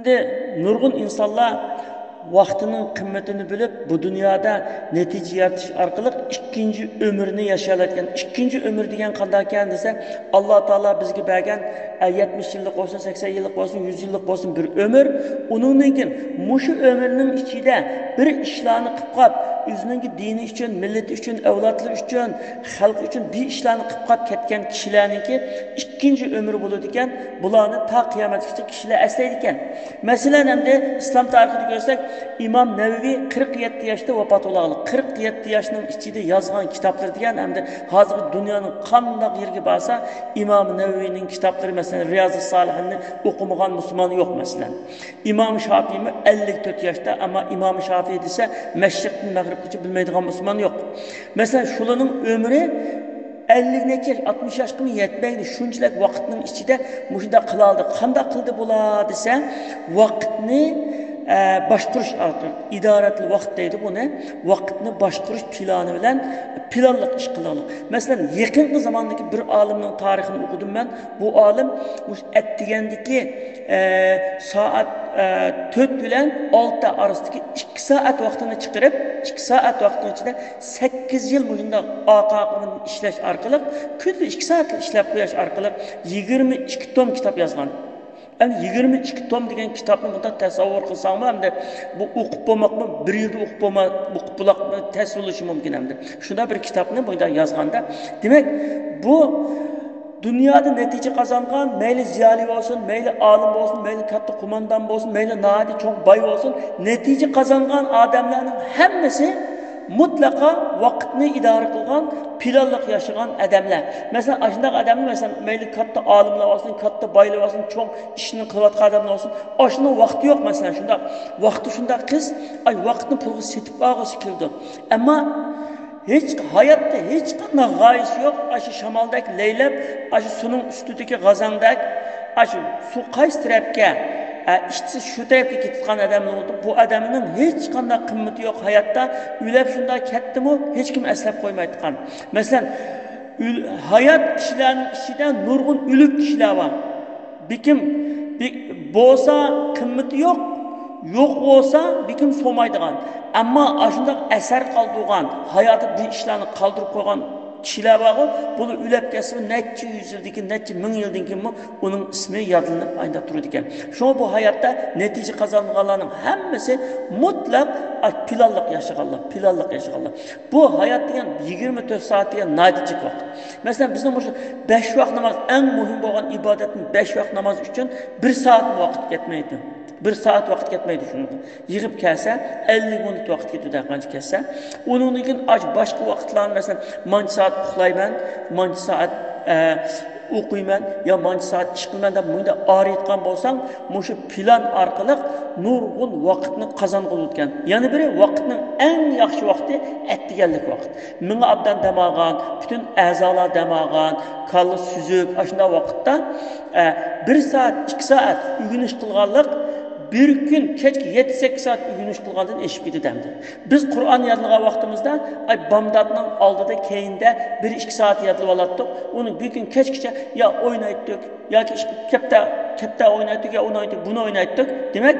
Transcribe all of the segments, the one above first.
Şimdi nurgun insanlar vaktinin kıymetini bilip bu dünyada netice yaratish orqali ikkinchi ömrünü yaşayotgan. İkinci ömür degan qanday ekan desa, Alloh taolo bizga bergan 70 yillik olsun, 80 yillik olsun, 100 yillik olsun bir ömür. Undan keyin mushu ömrning ichida bir ishlarni qilib qolib, o'zining dini uchun, millati uchun, avlodlar uchun, xalq uchun bir ishlarni qilib qolib ketgan kishilarniki ikkinchi ömrü bo'ladi ekan. Bularni ta qiyomatgacha kishilar eslaydi ekan. Masalan, endi islom tarixida ko'rsak, İmam Nevevi 47 yaşta vafot bo'lgan. 47 yaşning ichida yozgan kitoblar degan hamda hozirgi dunyoning qanday yerga borsa, İmam Nevevining kitoblari masalan Riyozis Solihinni o'qimagan musulmon yo'q masalan. İmam Şafii 54 yaşta ama İmam Şafii desa Mashriqdan Mag'ribgacha bilmaydigan musulmon yo'q. Masalan, shularning umri 50 necha 60 yoshga yetmaydi. Shunchalik vaqtning ichida mushunda qila oldi. Qanday qildi bular desa, vaqtni boshqarish orqali idoratli vaqt deydi buni. Vaqtni boshqarish plani bilan planliq ish qiladi. Masalan, yaqinqi zamondagi bir olimning tarixini o'qidim men. Bu olim mush atdigandagi soat 4 bilan 6 orasidagi 2 soat vaqtini chiqarib, 2 soat vaqtning ichida 8 yil bunda oqoqini ishlash orqali, kunda 2 soat ishlab qo'yish orqali 22 tom kitob yozgan. Yani 22 tom degan kitobni bundan tasavvur qilsangmi, hamda bu o'qib bo'lmoqmi, bir yilda o'qib bo'lmoqmi tasavvurlash mumkin hamda. Shunda bir kitobni bunda yozganda, demak, bu dünyada netice kazangan, meyli ziyali olsun, meyli alim olsun, meyli katta kumandan olsun, meyli naadi çok bay olsun, netice kazangan adamların hemmesi mutlaka vaktini idare kılgan, planlık yaşayan adamlar. Mesela aşındaki adamlar, mesela meyli katta alimler olsun, katta baylar olsun, çok işini kılatkan adamlar olsun, aşında vakti yok mesela şunda. Vakti şunda kız, ay vaktini pulgu setip ağız kildi. Ama hiç hayatta hiç kadar gayesi yok. Aşı şamaldaki leylep, aşı sunun üstündeki gazandak, aşı su qaysi tarafga, işte şu tarafga ketgan adamlar oldu. Bu adamın hiç kadar kıymeti yok hayatta. Ülep şunda ketdi mi, hiç kim eslep koymaydigan. Mesela hayat kişilerin içinden nurgun ülük kişiler var. Bir kim bolsa kıymeti yok. Yo'q bo'lsa, bekim so'maydigan. Ammo ashundoq asar qoldirgan, hayoti bir ishlarni qoldirib qo'ygan kishilar bor. Buni ulab kelsa, necha yuz yildan, necha ming yildan keyin uning ismi yodlanib aynab turadi ekan. Shunga bu hayotda natija qozonganlarning hammasi mutlaq planliq yashaganlar. Bu hayot degan 24 soat degan natija vaqt. Masalan, bizning bu 5 vaqt namoz eng muhim bo'lgan ibodatning 5 vaqt namoz uchun 1 soat vaqt ketmaydi. 1 saat vaqt ketmaydi shunda. Yig'ib kelsa 50 minut vaqt ketadi qancha kelsa. Undan keyin boshqa vaqtlarni masalan, mancha soat uxlayman, mancha soat o'qiyman, yo mancha soat ish qilaman deb bunda oriyotgan bo'lsam, mushu plan orqali nurg'un vaqtni qozonib o'tgan. Yana biri vaqtning eng yaxshi vaqti atdiganlik vaqt. Menga abdan damagan, butun a'zolar damagan, kalla suzuk, ashunda vaqtda 1 saat, 2 saat o'rganish qilganlik bir gün keçki 7-8 saat ügünüş kılgandan eşip gididemdi. Biz Kur'an yadlığa vaktimizde Bamdad'ın aldıda keyinde 1-2 saat yadlığa alattık. Onu bir gün keçkice ya oynaydık, ya ki kepte oynaydık, ya oynaydık, bunu oynaydık. Demek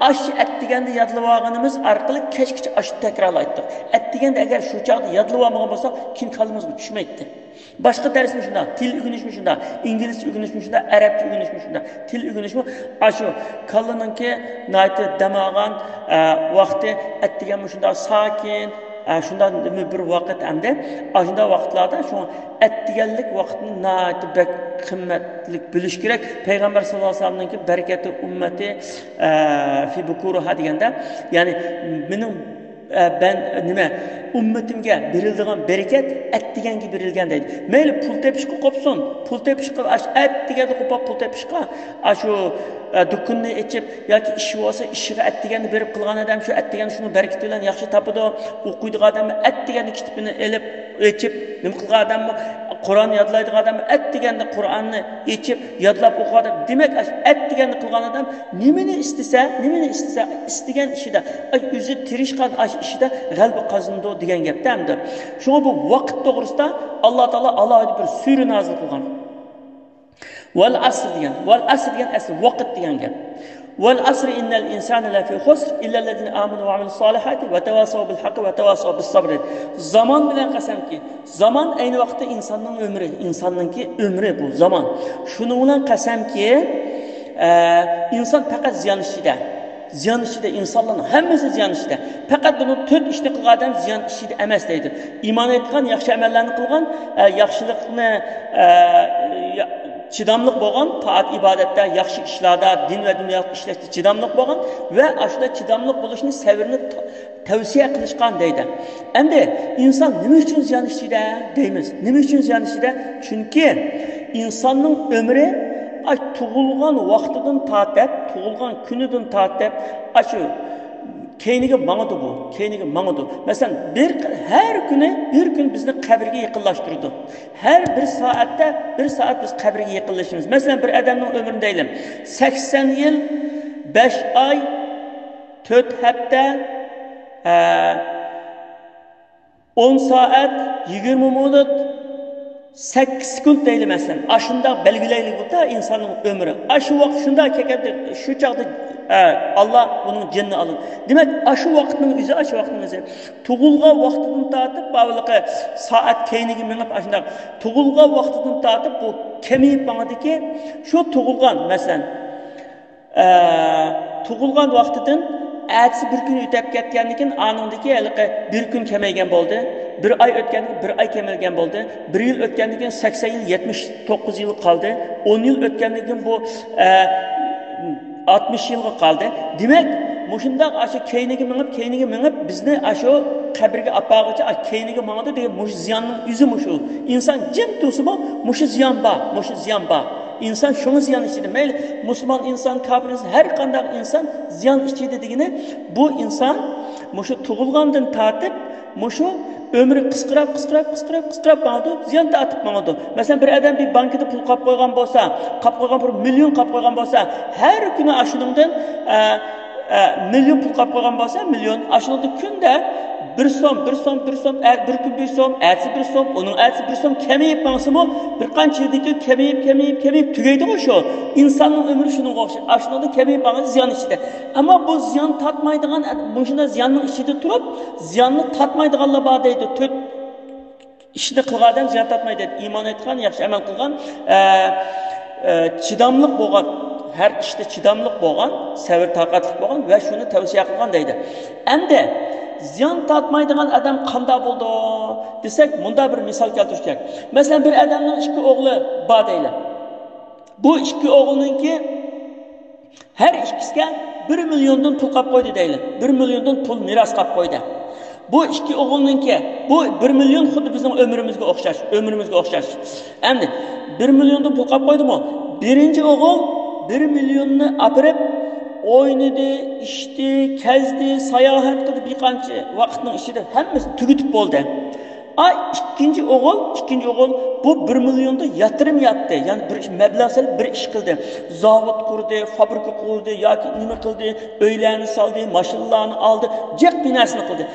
aşı etdigende yadlıvağınımız arkalı keçkice aşı tekrarlaydık. Etdigende eğer şu çağda yadlıvağımıza olsa kim kalımız bu düşmeydi. Başka dersmiş şunda, til ügünüşmüş şunda, İngilizce ügünüşmüş şunda, Arapça ügünüşmüş şunda, til ügünüşmüş. Aşı kalının ki naiti demağın vakti etdigenmiş şunda sakin, şundan bir vakit emde, aşında vakitlarda şu etdigenlik vaktini naiti bek kıymetlik biliş gerek. Peygamber sallallahu aleyhi ve sellem'in ki bereketi ümmeti fi bukuruha degende, yani benim ben nime ümmetimge berildiğin bereket et degenge berilgen deydi. Meyli pul tepişki kopsun, pul tepişki et degende kopap pul tepişki şu dükkanını içip yoki ishi olsa ishiga et degende berib qilgan adam shu et degende shuni bereket bilan yaxshi topadi, o'qiydigan odam et degende kitobini elib içip nima qilgan odam Kur'an yodlaydigan odam et degende Qur'onni içip yodlab o'qiydi. Demak, et degende qilgan odam nimani istasa, istagan ishida o'zi tirishgan ishida g'alaba qozonadi degan gapda hamda. Shunga bu vaqt to'g'risida Alloh taolo alohida bir sura nozil qilgan. Val asr degan asr vaqt degan gap. Vel asri innel insane lefi husr illellezine amenu ve amilus salihati ve tevasav bil hakkı ve tevasav bis sabr. Zaman bilen qasamki, zaman aynı vaqtda insonning ömrü, insonningki ömrü bu zaman. Şunun bilan qasamki, inson faqat ziyon ichida. Ziyon ichida insonlarning hammasi ziyon ichida. Faqat buni 4 ishni qilgan odam ziyon ichida emas deydi. Iymon etgan, yaxshi amallarni qilgan, yaxshilikni chidamliq bo'lgan, toat ibodatda, yaxshi ishlarda, din va dunyoviy ishlashda chidamliq bo'lgan va ashula chidamliq bo'lishni, sabrni tavsiya qilishgan deydi. Endi inson nima uchun ziyon ichida deymiz? Nima uchun ziyon ichida? Chunki insonning umri tug'ilgan vaqtidan tortib, tug'ilgan kunidan tortib, shu keyniga mangadi bu, keyniga mangadi. Masalan, her bir gün bizni qabrga yaqinlashtirdi. Her bir saat biz qabrga yaqinlashamiz. Masalan, bir odamning umrini deylik, 80 yil, 5 oy, 4 hafta, 10 saat, 20 minut, 8 sekund deyli mesela. Aşında belgileyli bu da insanın ömrü. Aşı vakit şunda kekedi, şu çağda Allah bunun cenni alın. Demek aşı vaktinin üzü, aşı vaktinin üzü. Tuğulga vaktinin tatıp, bağlıqı saat keynigi menip aşında. Tuğulga vaktinin tatıp, bu kemiyip bağladı ki, şu tuğulgan mesela, tuğulgan vaktinin ertesi bir gün ötep ketkenlikin anındaki bir gün kemeygen oldu. Bir ay ötkenlik, bir ay kemelgen oldu. Bir yıl ötkenlikin 80 yıl, 79 yıl kaldı. 10 yıl ötkenlikin bu 60 yıl kaldı. Demek, muşundak aşı keynigi minip, bizni aşı kabirge apağıca keynigi mağadı diye muş ziyanın yüzü muşu. İnsan cem tusu mu, muşu ziyan ba. İnsan şunu ziyan içiydi. Meyli, Müslüman insan, kafir insan, her kandak insan ziyan içiydi dediğine, bu insan muşu tuğulgandan tartıp, muşu ömrü kıskırap bağladı, ziyan da atıp bağladı. Mesela bir adam bir bankada pul kap koygan bolsa, bir milyon kap koygan bolsa, her günü aşınımdan milyon pul kap koygan bolsa, milyon aşınımdan günde bir som, bir gün bir som, ertesi bir som, onun ertesi bir som kemiyip bağlısı mı? Bir kanç yerdeki kemiyip tügeydi o şu. İnsanın ömrü şunun okşar. Aşınımdan kemiyip bağlısı ziyan içinde. Ama bu ziyan tatmaydıgan, bunun ziyanın içinde durup, ziyanını tatmaydıganla bağdaydı. Tört işini kılgadan ziyan tatmaydı. İman etken, yaxşı amel kılgan, çidamlık boğan, her işte çidamlık boğan, sevir takatlık boğan ve şunu tavsiye kılgan deydi. Endi ziyan tatmaydigan adam qanda bo'ldi desek, bunda bir misal keltirishak. Mesela bir adamning 2 o'g'li bor deylik. Bu 2 o'g'liniki her ikkisiga 1 milliondan pul qolib qo'ydi deylik. 1 milliondan pul meros qolib qo'ydi. Bu 2 o'g'liniki, bu 1 million xuddi bizning ömrümizga o'xshash. Endi 1 milliondan pul qolib qo'ydimi? Birinchi o'g'il 1 millionni apirib oynadı, içti, kezdi, seyahat kıldı bir kança vakitinin içinde hemmesi tüketip oldu. İkinci oğul bu 1 milyonda yatırım yaptı. Yani bir meblağ bir iş kıldı. Zavut kurdu, fabrika kurdu, nime kıldı, öylerini saldı, maşınlarını aldı, cek binasını kıldı.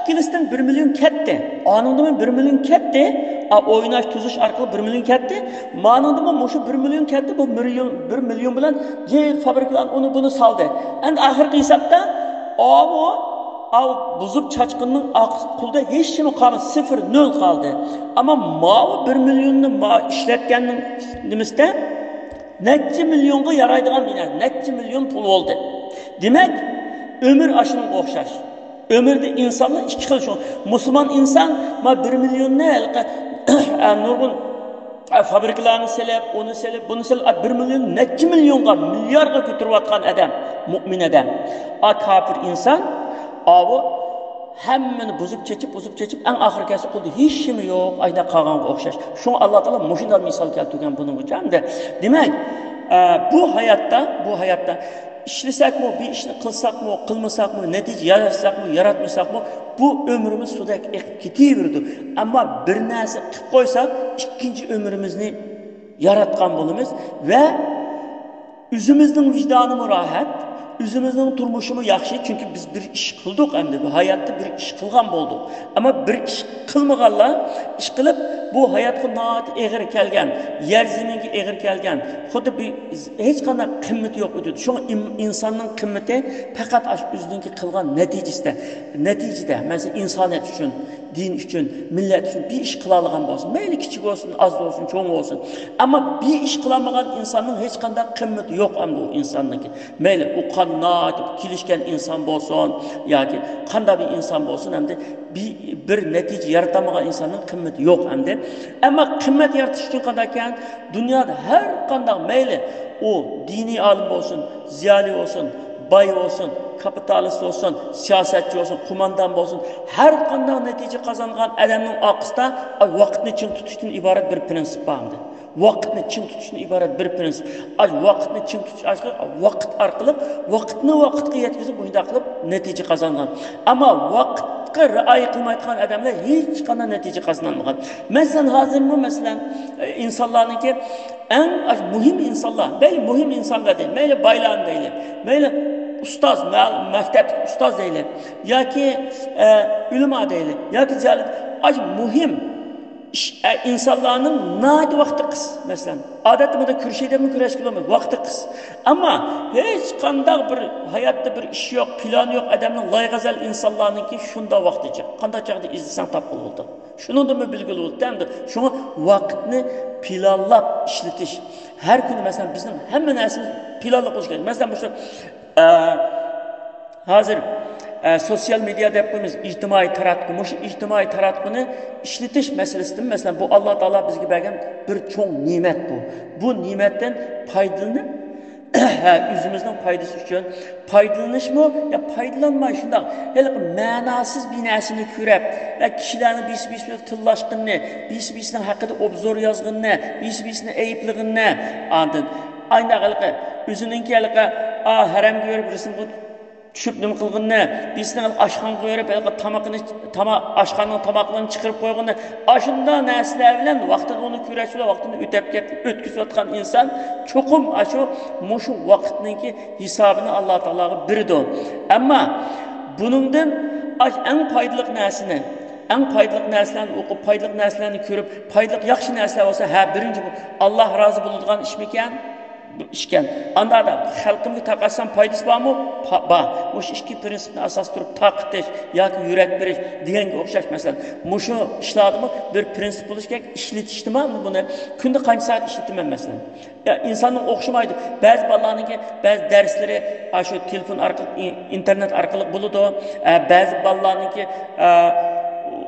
İkilisinden 1 milyon ketti. Anında 1 milyon ketti. Oynaş, tuzuş arkalı 1 milyon ketti. Manında mı 1 milyon ketti, bu 1 milyon bilen cek fabrikalarını onu bunu saldı. Yani ahirki hesapta buzup çaçkının kulda hiç şey kalmadı, 0 kaldı. Ama mavi 1 milyonunu işletkeninin nimiste neçe milyonga yaraydıgan biner, neçe milyon pul oldu. Demek ömür aşının okşaş. Ömürde insanlar 2 xil şu. Müslüman insan 1 milyon ne? Nurgun fabrikalarını selep, onu selep, bunu selep, 1 milyon neçe milyonga, milyarga götürüp atkan adam, mümin adam. Kafir insan hemmeni buzup çeçip en ahir kesi kıldı. Hiç mi yok, ayna kağanğa okşaş. Şunu Allah Teala muşundan misal keltirgen bunun için. Demek bu hayatta işlesek mi, bir işini kılsak mı, kılmasak mı, netice yaratsak mı, yaratmasak mı, bu ömrümüz sudak gidiyordu. Ama bir narsa kılıp koysak, ikinci ömrümüzü yaratkan bulumuz ve üzümüzün vicdanı mı rahat, Özümüzün turmuşumu yaxşı, çünkü biz bir iş kıldık endi, bu hayatta bir iş kılgan bulduk. Ama bir iş kılmaganlar, iş kılıp bu hayatga naat egir kelgen, yer zeminge egir kelgen, xuddi bir hech qanday qimmati yo'q edi. Şu insonning qimmati faqat o'zining qilgan natijada, mesela insoniyat uchun, din uchun, millat uchun bir ish qila olgan bo'lsin. Mayli kichik bo'lsin, oz bo'lsin, cho'ng bo'lsin. Ammo bir ish qilmagan insonning hech qanday qimmati yo'q ham bu insonniki. Mayli u qanday kelishgan inson bo'lsin yoki qanday bir inson bo'lsin, hamda bir natija yaratamagan insonning qimmati yo'q hamda. Ammo qimmat yaratish uchun qanday ekan, dunyoda har qanday mayli o dini alim olsun, ziyali olsun, bay olsun, kapitalist olsun, siyasetçi olsun, kumandan olsun, her kandan netice kazangan adamın arkasında vakitini çın tutuştan ibaret bir prensip vardı. Vakitini çın tutuştan ibaret bir prensip. Vakitini çın tutuş vakit arkalık, vakitini yetkizip bu hidaklık netice kazangan. Ama vakitga riayet kılmaydıgan adamlar hiç kandan netice kazanamagan. Mesela hazır mı mesela insanların ki en mühim insanlar, belki mühim insanlar değil, belki baylan değil, belki ustaz, mektep ustaz değil, ya ki ülema değil, ya ki mühim insanların nadi vakti kız mesela. Adetimiz de kürşide mi küreş kılamayız, vakti kız. Ama hiç kandak bir hayatta bir iş yok, plan yok, adamın laygazel insanların ki şunda vakti çık. Kandak çağda izlesen tapılı oldu. Şunu da mı bilgili oldu, değil mi? Şunu vakitini planlap işletiş. Her gün mesela bizim hemen esimiz planlı olacak. Mesela bu şu hazır sosyal medyada yaptığımız ictimai taratqı, şu ictimai taratqını işletiş meselesidir. Mesela bu Allah Teala bizge bergen bir çoğun nimet bu. Bu nimetten faydalanıp yüzümüzün faydası için faydalanış mı ya faydalanmayı şundak. Hele manasız bir nesini körep, ya kişilerin bir tıllaşkınını, bir hakkında obzor yazgınını, bir eyıplığını andın. Aynı halde özününki halde harem görüp resim düşüp nima qilganni, bizning oshxon qo'yib, oshxonning tomoqlarini chiqarib qo'yganni, ashunda narsalar bilan vaqtini uni kurashib, vaqtini o'tkazayotgan inson cho'qim shu vaqtninki hisobini Alloh taologa berdi. Ammo buningdan eng foydali narsani, narsalarni o'qib, foydali narsalarni ko'rib, foydali yaxshi narsalar bo'lsa, birinchi bu Alloh rozi bo'ladigan ishmikan? İşken. Anda da halkımı takarsam faydası var mı? Bu iki prensipini asas durup taktiş, ya ki yürek biriş, diyen okşaş mesela. Muşu işladı mı? Bir prensip oluşken işletişti mi bunu? Günde kaç saat işletimem mesela? Ya insanın okşamaydı. Bazı ballarının ki bazı dersleri şu telefon arkalık, internet arkalık buludu. Bazı ballarının ki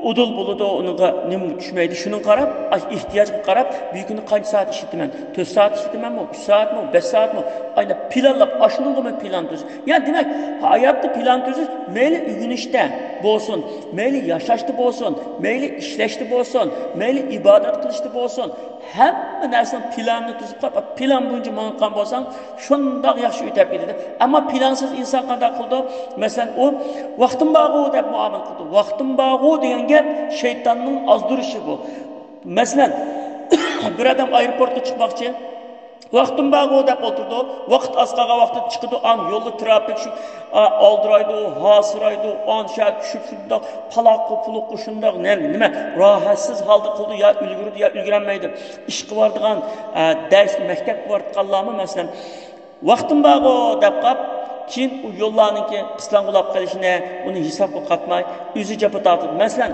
udul buludu, onunla ne düşmeydi. Şunun qarab, ihtiyacını qarab, büyükünü kaç saat işitimem? 4 saat işitimem mi? 3 saat mi? 5 saat mi? Aynı planlap, aşının mı plan tüzü? Yani demek, hayatta plan tüzü, meyli ügünüşte bolsun, meyli yaşaştı bolsun, meyli işleşti bolsun, meyli ibadet kılıştı bolsun. Hem nersin planını tüzüp qarab, plan boyunca manqan bolsan, şundak yaxşı ötep gidiyor. Ama plansız insan kadar kıldı. Mesela o, vaktim bağı deyip muamele kıldı. Vaktim bağı diyen gel şeytanın azdırışı bu. Mesela bir adam aeroporta çıkmakçı, vaktim bağı deyip oturdu, vakit asqağa vakti çıkıdı, an yolda trafik şu aldıraydı, hasıraydı, an düşüp şundak, palak puluk kuşundak, nime, rahatsız halde kıldı, ya ülgürdü ya ülgürenmeydi. İşki vardıgan, ders, mektep vardıqanlarımı mesela, vaktim bağı deyip qap, keyin u yo'llarniki qislanqulab qilishini, uni hisobga qatmay, o'zi jabr tortadi. Masalan,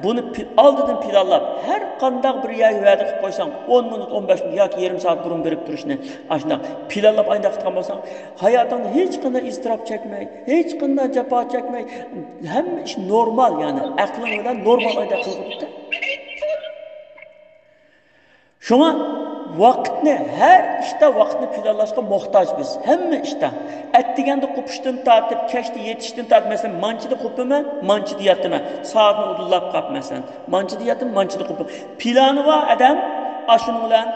buni oldidan planlab, har qanday bir yerga va'da qilib qo'ysang, 10 minut, 15 minut yoki yarim soat burun berib turishni, ashuna planlab ayda qilgan bo'lsang, hayotingda hech qanday iztirob chekmay, hech qanday jafo chekmay, hamma ish normal, ya'ni aqling bilan normal ayda qilib. Shunga vaqtni her işte vaqtni planlashga muhtoj biz. Hamma ishda. Atdiganda qo'pishdan tortib, kechda yetishdan tortib, masalan, manchida qo'pimi, manchida yatimi. Soatni udullab qolib masalan, manchida yatim, manchida qo'pim. Plani va adam ashuni bilan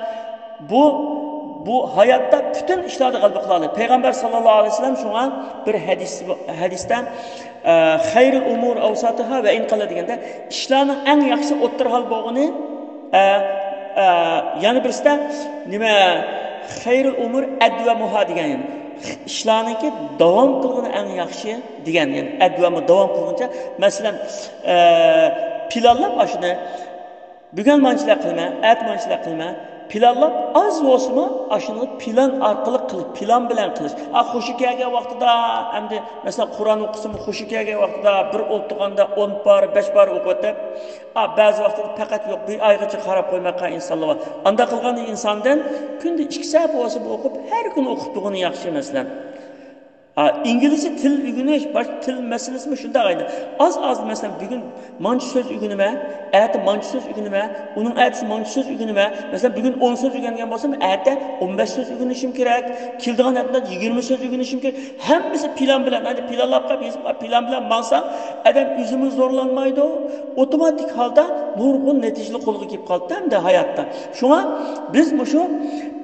bu hayotta bütün ishlarni g'alaba qiladi. Payg'ambar sallallohu alayhi vasallam shunga bir hadisdan xayrul umur awsatuha va in qalla deganda ishlarning eng yaxshi o'ttir hal bo'lgani yani birisida nima xayrul umur advamuha degan. ishlarniki davom qilgani eng yaxshi degan, ya'ni advamni davom qilguncha, masalan, planlab shuni bugun manchilar qilma, at manchilar qilma, planlab az bo'lsa-mu, shuni plan orqali qilib, plan bilan qilish. Xushi kelgan vaqtida, endi masalan Qur'on o'qisam, xushi kelgan vaqtida bir o'tirganda 10 bar, 5 bar o'qitib, ba'zi vaqtda faqat yo'q, bir oygacha qarab qo'ymoqqa insonlar bor. Unda qilgan insondan kunda 2 soat bo'lsa o'qib, har kun o'qib turgani yaxshi masalan. İngilizce til ügünüş, baş til meselesi mi şunda aynı. Az mesela bugün mançı söz ügünüme, ertesi mançı söz ügünüme, onun ertesi mançı söz ügünüme, mesela bugün 10 söz ügüngen olsam ertesi 15 söz ügünüşüm gerek, kildiğin ertede 20 söz ügünüşüm gerek. Hemmisi plan bilen, hadi planlap biz plan bilen mansa, adam üzümü zorlanmaydı o, otomatik halde nurgun neticeli kolgu gibi kaldı hem de hayatta. Şuna biz bu şu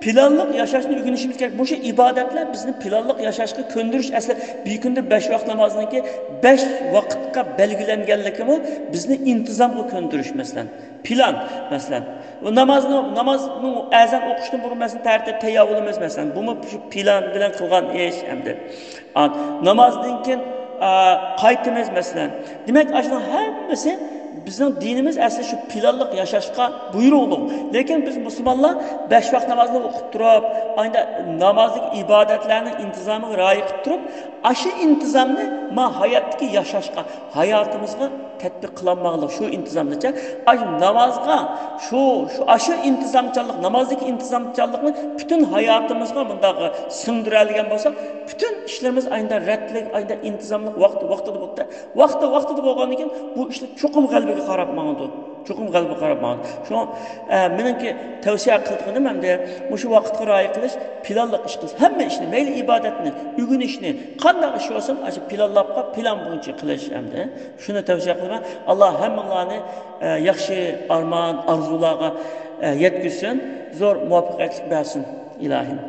planlık yaşaşını ügünüşümüz gerek. Bu şey ibadetler bizim planlık yaşaşını köndürüş asli bir günde 5 vakit namazının ki 5 vakitka belgilengenlik mi bizni intizamlı köndürüş mesela. Plan mesela. Namazın ezan okuştun bunu mesela tertip teyyavulumuz mesela. Bu mu plan bilen kılgan iş hemdir. Namazın ki kayıtımız mesela. Demek aslında hepsi bizim dinimiz aslında şu planlık yaşaşka buyruğu. Lakin biz Müslümanlar 5 vakit namazını okup durup, aynı namazlık ibadetlerinin intizamını raya kılıp durup, aşı intizamını hayattaki yaşaşka, hayatımızga tatbiq kılanmalık şu intizamlıca, namazga şu aşı intizamçılık, namazdaki intizamçılıkını bütün hayatımızga bundağı sındıralgen olsak, bütün işlerimiz aynı retlik, aynı intizamlık vaxtida bo'lgan ekan bu ishlar cho'qim qalbiga qarab mangdi. Cho'qim qalbiga qarab mangdi. Shu meniki tavsiya qilganim hamda shu vaqtga rioya qilish, planlab ish qilish. Hamma ishni, mayli ibodatni, ugun ishni, qanday ish bo'lsa, shu planlab, plan bo'yicha qilish hamda. Shuni tavsiya qilaman. Alloh hammalarni yaxshi armon, orzularga yetkazsin, zo'r muvaffaqiyat bersin, ilohim.